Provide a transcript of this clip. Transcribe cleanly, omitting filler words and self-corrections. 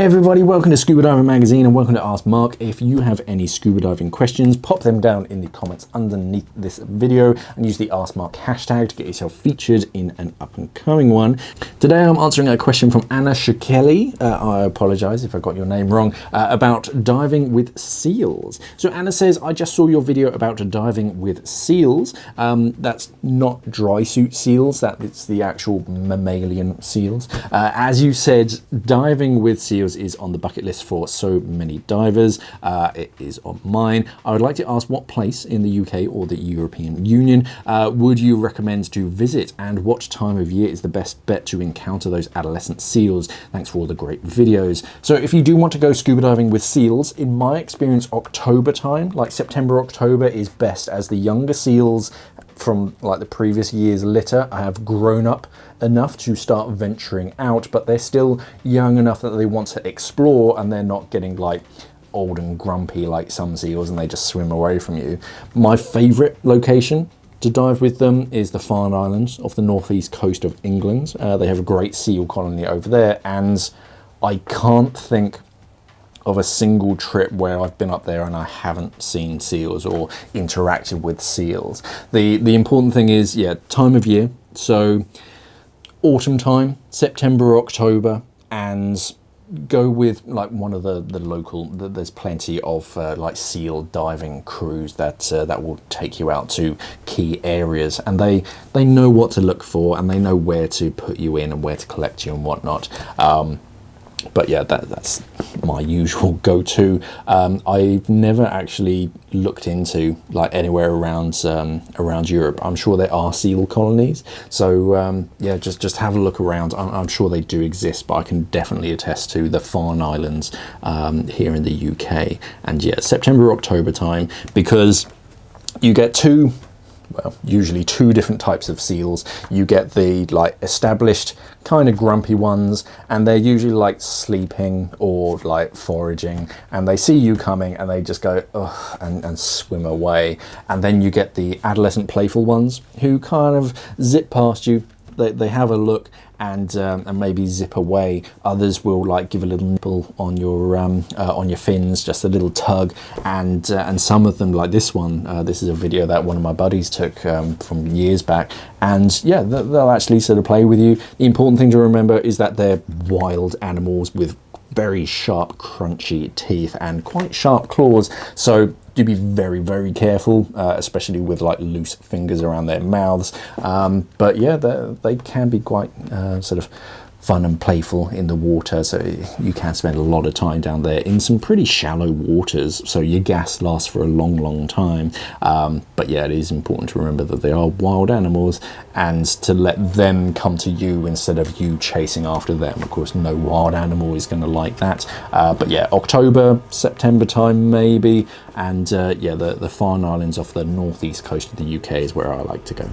everybody, welcome to Scuba Diving Magazine and welcome to Ask Mark. If you have any scuba diving questions, pop them down in the comments underneath this video and use the Ask Mark hashtag to get yourself featured in an up and coming one. Today I'm answering a question from Székely, I apologise if I got your name wrong, about diving with seals. So Anna says, I just saw your video about diving with seals. That's not dry suit seals, it's the actual mammalian seals. As you said, diving with seals is on the bucket list for so many divers. It is on mine. I would like to ask what place in the UK or the European Union would you recommend to visit, and what time of year is the best bet to encounter those adolescent seals? Thanks for all the great videos. So if you do want to go scuba diving with seals, in my experience, October time, like September, October is best, as the younger seals from like the previous year's litter have grown up enough to start venturing out, but they're still young enough that they want to explore and they're not getting like old and grumpy like some seals and they just swim away from you. My favorite location to dive with them is the Farne Islands off the northeast coast of England. They have a great seal colony over there, and I can't think of a single trip where I've been up there and I haven't seen seals or interacted with seals. The important thing is, yeah, time of year. So autumn time, September, October, and go with like one of the local, there's plenty of like seal diving crews that will take you out to key areas, and they know what to look for and they know where to put you in and where to collect you and whatnot. But yeah, that's my usual go-to. I've never actually looked into like anywhere around Europe. I'm sure there are seal colonies, so yeah, just have a look around. I'm sure they do exist, but I can definitely attest to the Farne Islands here in the UK. And yeah, September, October time, because you get usually two different types of seals. You get the like established kind of grumpy ones, and they're usually like sleeping or like foraging, and they see you coming and they just go ugh and swim away. And then you get the adolescent playful ones who kind of zip past you. They have a look and maybe zip away. Others will like give a little nibble on your fins, just a little tug, and some of them, like this one, this is a video that one of my buddies took from years back, and yeah, they'll actually sort of play with you. The important thing to remember is that they're wild animals with very sharp, crunchy teeth and quite sharp claws, so do be very, very careful, especially with like loose fingers around their mouths. But yeah, they can be quite sort of fun and playful in the water, so you can spend a lot of time down there in some pretty shallow waters, so your gas lasts for a long time. But yeah, it is important to remember that they are wild animals and to let them come to you instead of you chasing after them. Of course, no wild animal is going to like that. But yeah, October, September time maybe, and yeah, the Farne Islands off the northeast coast of the UK is where I like to go.